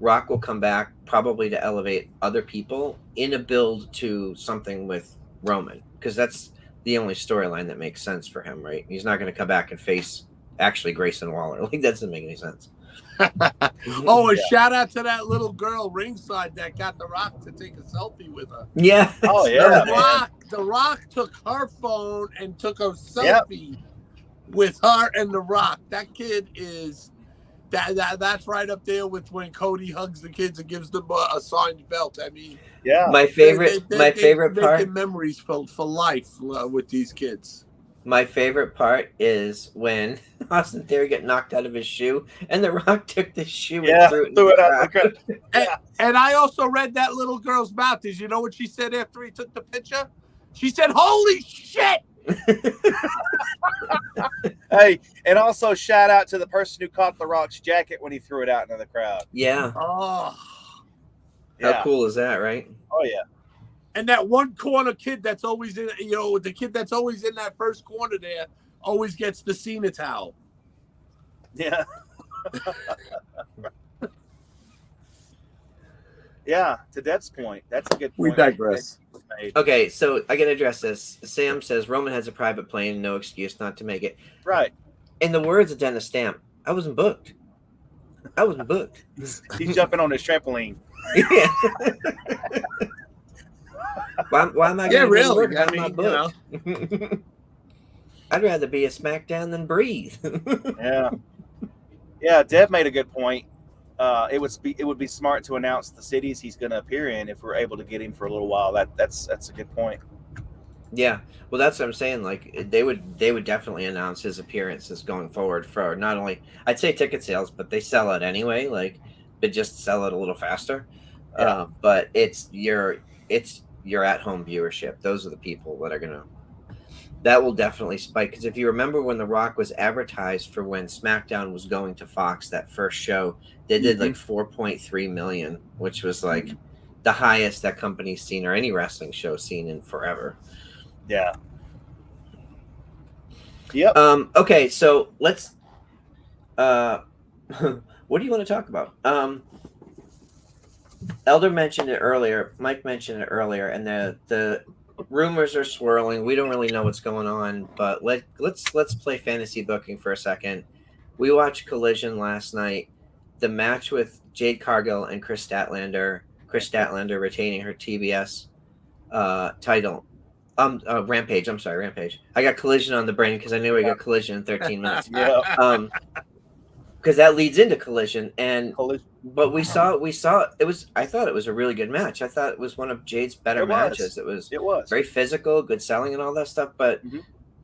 Rock will come back probably to elevate other people in a build to something with Roman, because that's the only storyline that makes sense for him, right? He's not going to come back and face actually Grayson Waller. Like, that doesn't make any sense. Oh, a shout out to that little girl ringside that got The Rock to take a selfie with her. Yeah. Oh yeah. The Rock took her phone and took a selfie with her and The Rock. That kid is that's right up there with when Cody hugs the kids and gives them a signed belt. I mean, my favorite part, making memories for life with these kids. My favorite part is when Austin Theory got knocked out of his shoe and The Rock took the shoe and threw it out. And I also read that little girl's mouth. Did you know what she said after he took the picture? She said, "Holy shit!" Hey, and also shout out to the person who caught The Rock's jacket when he threw it out into the crowd. Yeah. Oh. How cool is that, right? Oh yeah. And that one corner kid that's always in, the kid that's always in that first corner there always gets the Cena towel. Yeah. Yeah, to Deb's point, that's a good point. We digress. Okay, so I got to address this. Sam says Roman has a private plane, no excuse not to make it. Right. In the words of Dennis Stamp, I wasn't booked. He's jumping on his trampoline. Yeah. Why am I going to really? I'm not booked. I'd rather be a SmackDown than breathe. Yeah, Deb made a good point. It would be smart to announce the cities he's going to appear in if we're able to get him for a little while. That's a good point. Yeah, well, that's what I'm saying. Like, they would definitely announce his appearances going forward for not only, I'd say, ticket sales, but they sell it anyway. Like, but just sell it a little faster. Yeah. But it's your at-home viewership. Those are the people that will definitely spike. Because if you remember when The Rock was advertised for when SmackDown was going to Fox, that first show, they did like 4.3 million, which was like the highest that company's seen or any wrestling show seen in forever. Yeah. Yep. Okay, so let's. What do you want to talk about? Elder mentioned it earlier. Mike mentioned it earlier, and the rumors are swirling. We don't really know what's going on, but let's play fantasy booking for a second. We watched Collision last night. The match with Jade Cargill and Chris Statlander. Chris Statlander retaining her TBS title. Rampage. I'm sorry, Rampage. I got Collision on the brain because I knew I got Collision in 13 minutes. Yeah. Because that leads into Collision, but we saw it was. I thought it was a really good match. I thought it was one of Jade's better matches. It was very physical, good selling, and all that stuff. But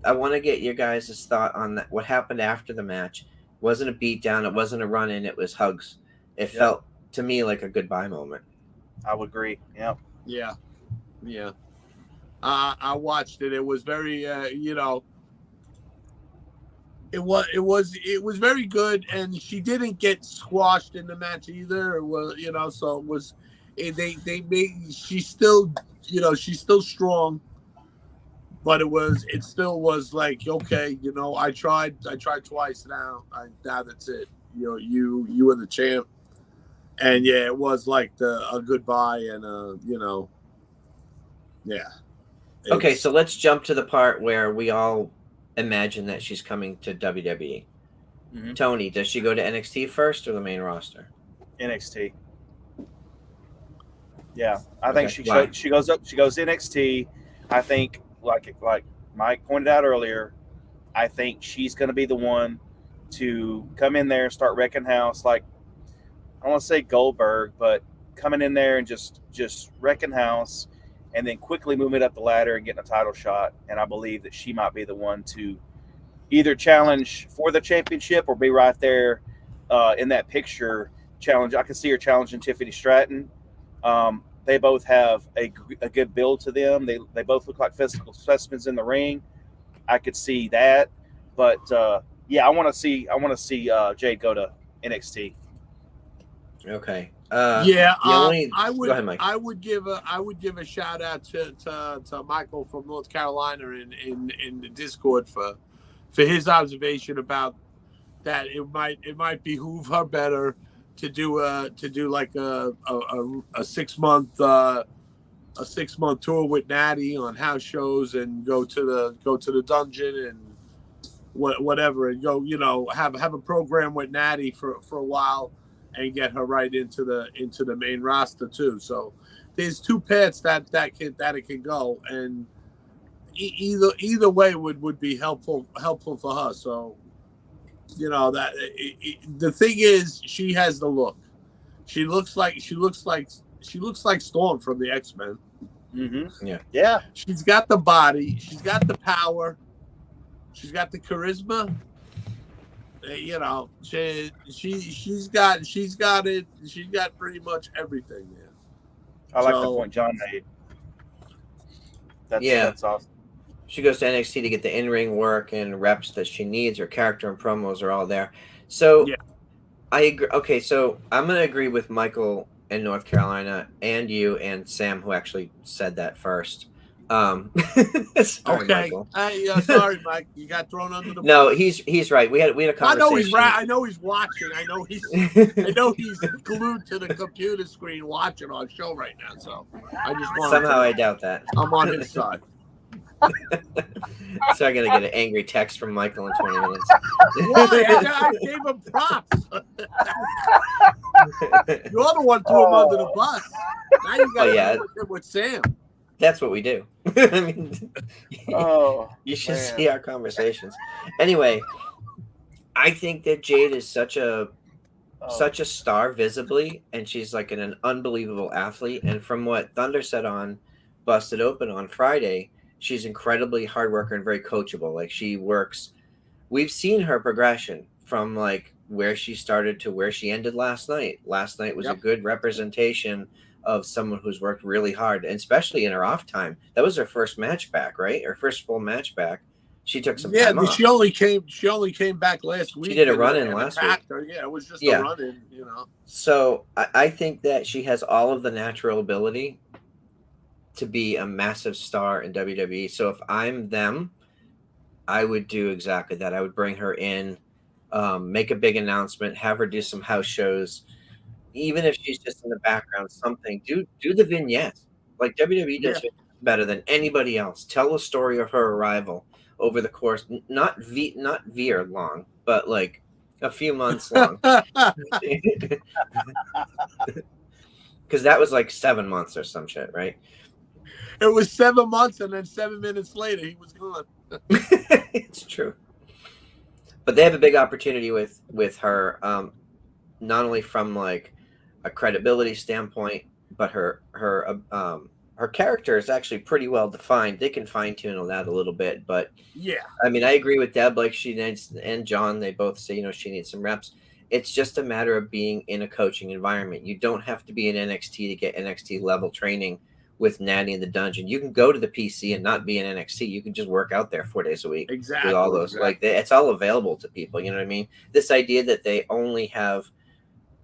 I want to get your guys' thought on that. What happened after the match? It wasn't a beatdown. It wasn't a run-in. It was hugs. It felt to me like a goodbye moment. I would agree. Yeah. Yeah. I watched it. It was very, It was very good, and she didn't get squashed in the match either. It was, so it was. They made she's still strong, but it still was like, okay, I tried twice now. Now that's it. You were the champ, and it was like a goodbye and yeah. Okay, so let's jump to the part where we all imagine that she's coming to WWE. Tony, does she go to NXT first or the main roster? NXT. Yeah, I Okay. think Why? she goes up. She goes to NXT. I think like Mike pointed out earlier, I think she's going to be the one to come in there and start wrecking house. Like I don't want to say Goldberg, but coming in there and just wrecking house, and then quickly moving up the ladder and getting a title shot. And I believe that she might be the one to either challenge for the championship or be right there in that picture challenge. I can see her challenging Tiffany Stratton. They both have a good build to them. They both look like physical specimens in the ring. I could see that, but yeah, I want to see Jade go to NXT. Okay. I Go ahead, Mike. I would give a shout out to Michael from North Carolina in the Discord for his observation about that. It might behoove her better to do like a 6-month tour with Natty on house shows and go to the dungeon and whatever, and go have a program with Natty for a while and get her right into the main roster too. So there's two paths that it can go, and either way would be helpful for her. So that the thing is, she has the look. She looks like Storm from the X-Men. Mm-hmm. Yeah. She's got the body. She's got the power. She's got the charisma. She's got it. She's got pretty much everything there. I like the point John made. That's awesome. She goes to NXT to get the in-ring work and reps that she needs. Her character and promos are all there. So I agree. Okay, so I'm going to agree with Michael in North Carolina and you and Sam, who actually said that first. Sorry, okay. Michael. Sorry, Mike. You got thrown under the bus. No, he's right. We had a conversation. I know he's watching. I know he's glued to the computer screen watching our show right now. So I just want somehow I doubt that. I'm on his side. So I'm gonna get an angry text from Michael in 20 minutes. Why? I gave him props. You're the one threw him under the bus. Now you got to do with Sam. That's what we do. I mean, you should see our conversations. Anyway, I think that Jade is such a star visibly, and she's like an unbelievable athlete. And from what Thunder said on Busted Open on Friday, she's incredibly hard worker and very coachable. Like she works. We've seen her progression from like where she started to where she ended last night. Last night was a good representation of someone who's worked really hard, and especially in her off time. That was her first match back, right? Her first full match back. She took some time off. She only came back last week. She did a run-in last week. Yeah, it was just a run-in, So I think that she has all of the natural ability to be a massive star in WWE. So if I'm them, I would do exactly that. I would bring her in, make a big announcement, have her do some house shows. Even if she's just in the background, something, do the vignettes. Like WWE does better than anybody else. Tell a story of her arrival over the course, not veer long, but like a few months long. Because that was like 7 months or some shit, right? It was 7 months, and then 7 minutes later, he was gone. It's true. But they have a big opportunity with her, not only from like a credibility standpoint, but her character is actually pretty well defined. They can fine tune that a little bit, but I mean, I agree with Deb. Like she needs, and John, they both say she needs some reps. It's just a matter of being in a coaching environment. You don't have to be in NXT to get NXT level training with Natty in the dungeon. You can go to the PC and not be in NXT. You can just work out there 4 days a week. Exactly. With all those, it's all available to people. You know what I mean? This idea that they only have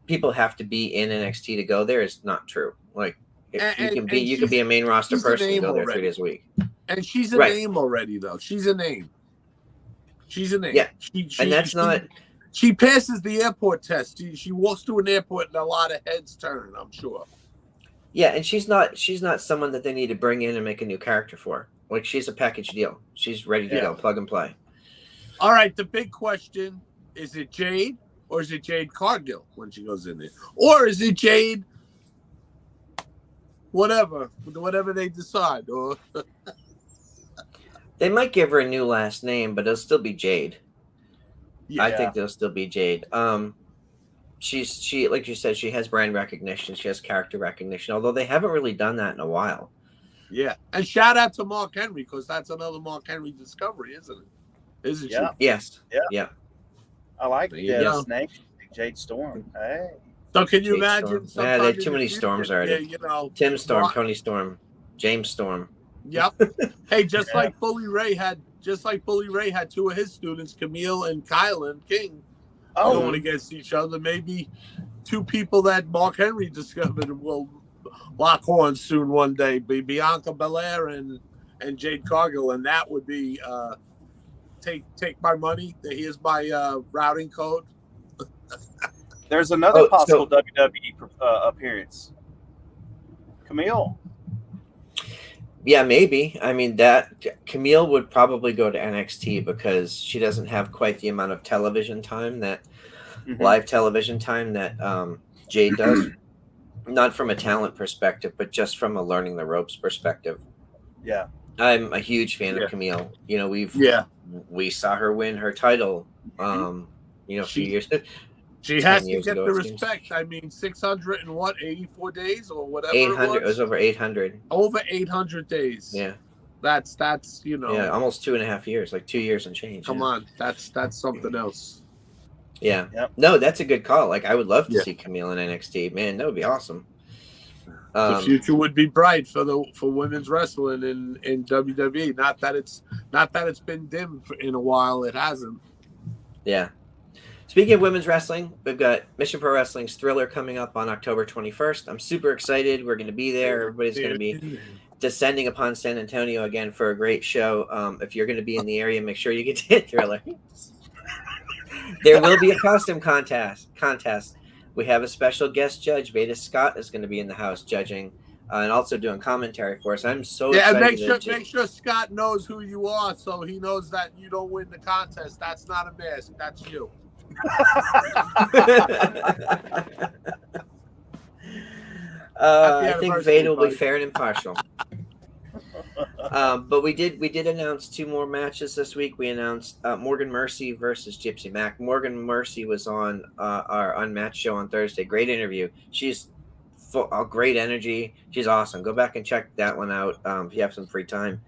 people have to be in NXT to go there is not true. Like you can be a main roster person and go there 3 days a week. And she's a name already, though. She's a name. Yeah, She passes the airport test. She walks through an airport and a lot of heads turn, I'm sure. Yeah, and she's not someone that they need to bring in and make a new character for. Like she's a package deal. She's ready to go, plug and play. All right, the big question is it Jade or is it Jade Cargill when she goes in there? Or is it Jade whatever they decide? Or They might give her a new last name, but it'll still be Jade. yeah. I think it'll still be Jade. She like you said, she has brand recognition, she has character recognition, although they haven't really done that in a while. Yeah. And shout out to Mark Henry, because that's another Mark Henry discovery, isn't it? Isn't Yeah. she? Yes. Yeah. I like There you go. Snake, Jade Storm. Hey. So can you Jade imagine? Storm. Yeah, there are sometime too in many the Storms future, already. you know, Tim Storm, Mark- Tony Storm, James Storm. Yep. Hey, just Yeah. like Bully Ray had two of his students, Camille and Kylan King, going against each other. Maybe two people that Mark Henry discovered will lock horns soon one day. Be Bianca Belair and Jade Cargill, and that would be take my money. Here's my routing code. There's another possible WWE appearance. Camille. Yeah, maybe. I mean, that Camille would probably go to NXT because she doesn't have quite the amount of television time live television time that Jade does. Not from a talent perspective, but just from a learning the ropes perspective. Yeah. I'm a huge fan of Camille. You know, we saw her win her title a few years ago. She has to get the respect. I mean, 84 days or whatever 800. It was over 800. Over 800 days. Yeah. That's Yeah, almost 2.5 years, like 2 years and change. Come on, that's something else. Yeah. Yep. No, that's a good call. Like, I would love to see Camille in NXT. Man, that would be awesome. The future would be bright for women's wrestling in WWE. Not that it's been dim in a while. It hasn't. Yeah. Speaking of women's wrestling, we've got Mission Pro Wrestling's Thriller coming up on October 21st. I'm super excited. We're going to be there. Everybody's going to be descending upon San Antonio again for a great show. If you're going to be in the area, make sure you get to Thriller. There will be a costume contest. We have a special guest judge. Veda Scott is going to be in the house judging and also doing commentary for us. I'm so excited. And make sure Scott knows who you are, so he knows that you don't win the contest. That's not a mask. That's you. I think Veda will be fair and impartial. But we did announce 2 more matches this week. We announced Morgan Mercy versus Gypsy Mac. Morgan Mercy was on our Unmatched show on Thursday. Great interview. She's full of great energy. She's awesome. Go back and check that one out if you have some free time.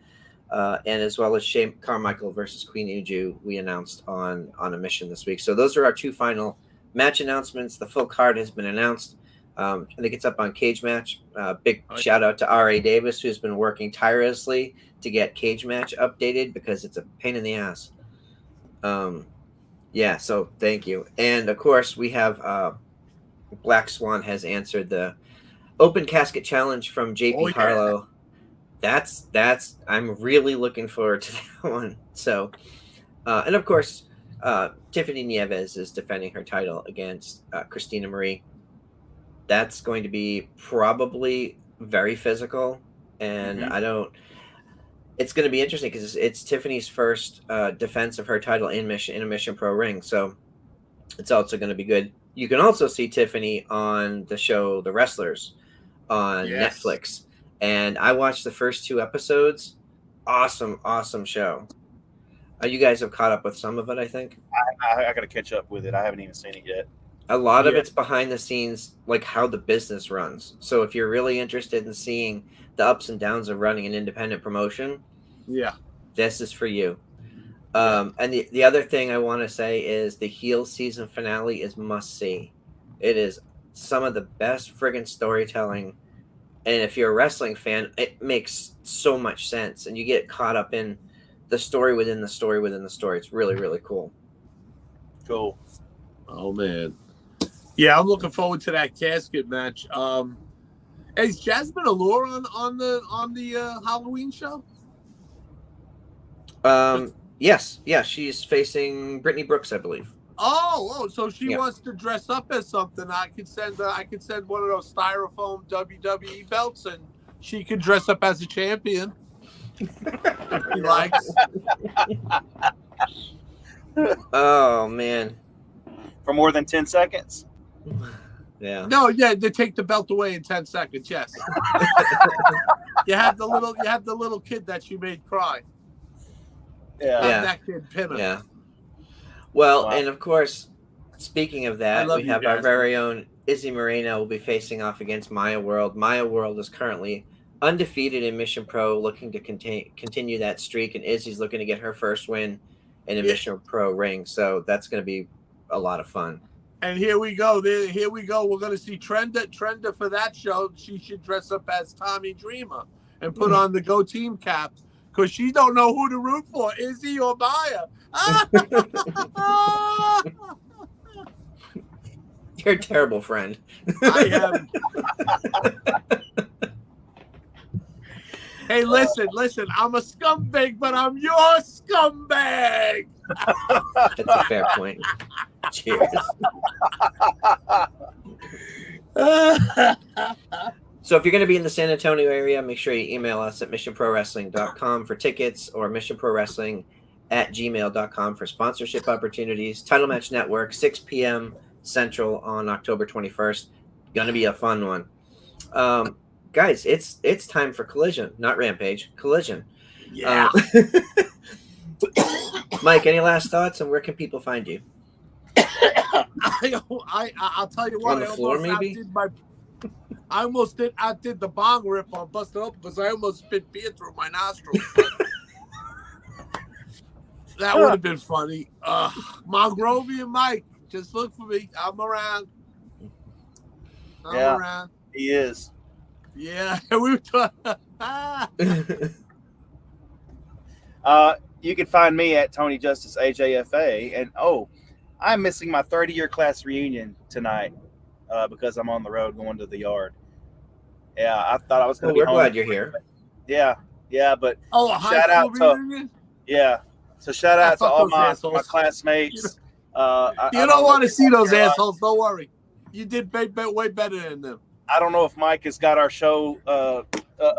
And as well as Shane Carmichael versus Queen Uju, we announced on a mission this week. So those are our 2 final match announcements. The full card has been announced. I think it's up on Cage Match. Big shout out to R.A. Davis, who's been working tirelessly to get Cage Match updated because it's a pain in the ass. So thank you. And of course, we have Black Swan has answered the open casket challenge from JP Harlow. That's I'm really looking forward to that one. So, and of course, Tiffany Nieves is defending her title against Christina Marie. That's going to be probably very physical, and it's going to be interesting because it's Tiffany's first defense of her title in a Mission Pro ring. So it's also going to be good. You can also see Tiffany on the show The Wrestlers on Netflix. And I watched the first 2 episodes. Awesome show. You guys have caught up with some of it, I think. I got to catch up with it. I haven't even seen it yet. A lot of it's behind the scenes, like how the business runs. So if you're really interested in seeing the ups and downs of running an independent promotion, this is for you. And the other thing I want to say is the heel season finale is must see. It is some of the best friggin' storytelling. And if you're a wrestling fan, it makes so much sense. And you get caught up in the story within the story within the story. It's really, really cool. Cool. Oh, man. Yeah, I'm looking forward to that casket match. Is Jasmine Allure on the Halloween show? Yes. Yeah, she's facing Brittany Brooks, I believe. Oh, so she wants to dress up as something. I could send one of those styrofoam WWE belts, and she could dress up as a champion if she likes. Oh man, for more than 10 seconds. Yeah. No, yeah, they take the belt away in 10 seconds. Yes. you have the little kid that you made cry. Yeah. Have that kid pin her. Yeah. Well, Wow. and of course, speaking of I that, love we you, have our guys. very own Izzy Moreno will be facing off against Maya World. Maya World is currently undefeated in Mission Pro, looking to continue that streak, and Izzy's looking to get her first win in a Yeah. Mission Pro ring. So that's going to be a lot of fun. And here we go. Here we go. We're going to see Trenda for that show. She should dress up as Tommy Dreamer and put on the Go Team cap because she don't know who to root for, Izzy or Maya. You're a terrible friend. I am. Hey, listen. I'm a scumbag, but I'm your scumbag. That's a fair point. Cheers. So if you're going to be in the San Antonio area, make sure you email us at missionprowrestling.com for tickets or missionprowrestling@gmail.com for sponsorship opportunities. Title Match Network, 6 p.m. Central on October 21st. Going to be a fun one. Guys, it's time for Collision, not Rampage. Collision. Yeah. Mike, any last thoughts, and where can people find you? I'll tell you what. On the floor, maybe? I almost outdid the bong rip on Busted Open because I almost spit beer through my nostrils. That would have been funny. Mongrovian Mike, just look for me. I'm around. I'm around. He is. Yeah, we were talking. You can find me at Tony Justice AJFA, and I'm missing my 30-year class reunion tonight because I'm on the road going to the yard. Yeah, I thought I was going to be home. We're glad you're here. Yeah, but a high school reunion? So shout out to all my classmates. You don't want to see those assholes. Don't worry. You did way better than them. I don't know if Mike has got our show up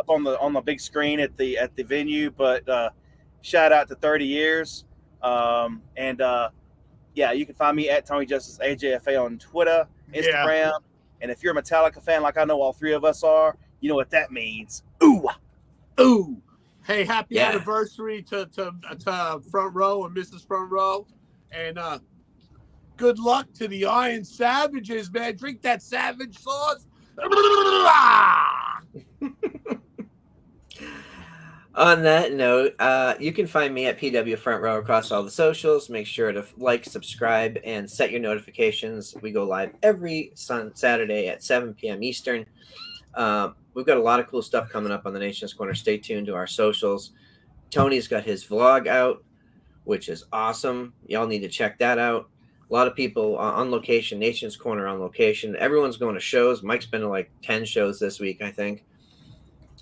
on the big screen at the venue, but shout out to 30 years. You can find me at Tony Justice AJFA on Twitter, Instagram. Yeah. And if you're a Metallica fan, like I know all three of us are, you know what that means. Ooh. Hey, happy anniversary to Front Row and Mrs. Front Row. And good luck to the Iron Savages, man. Drink that Savage sauce. On that note, you can find me at PW Front Row across all the socials. Make sure to like, subscribe, and set your notifications. We go live every Saturday at 7 p.m. Eastern. We've got a lot of cool stuff coming up on the Nation's Corner. Stay tuned to our socials. Tony's got his vlog out, which is awesome. Y'all need to check that out. A lot of people on location, Nation's Corner on location. Everyone's going to shows. Mike's been to like 10 shows this week, I think.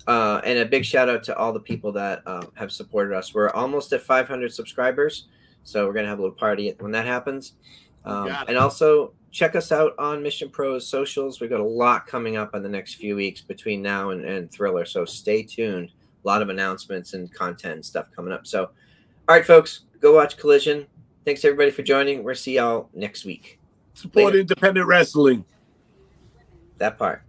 And a big shout out to all the people that have supported us. We're almost at 500 subscribers, so we're going to have a little party when that happens. And also check us out on Mission Pro's socials. We've got a lot coming up in the next few weeks between now and Thriller, so stay tuned. A lot of announcements and content and stuff coming up. So, all right, folks, go watch Collision. Thanks, everybody, for joining. We'll see y'all next week. Support independent wrestling. That part.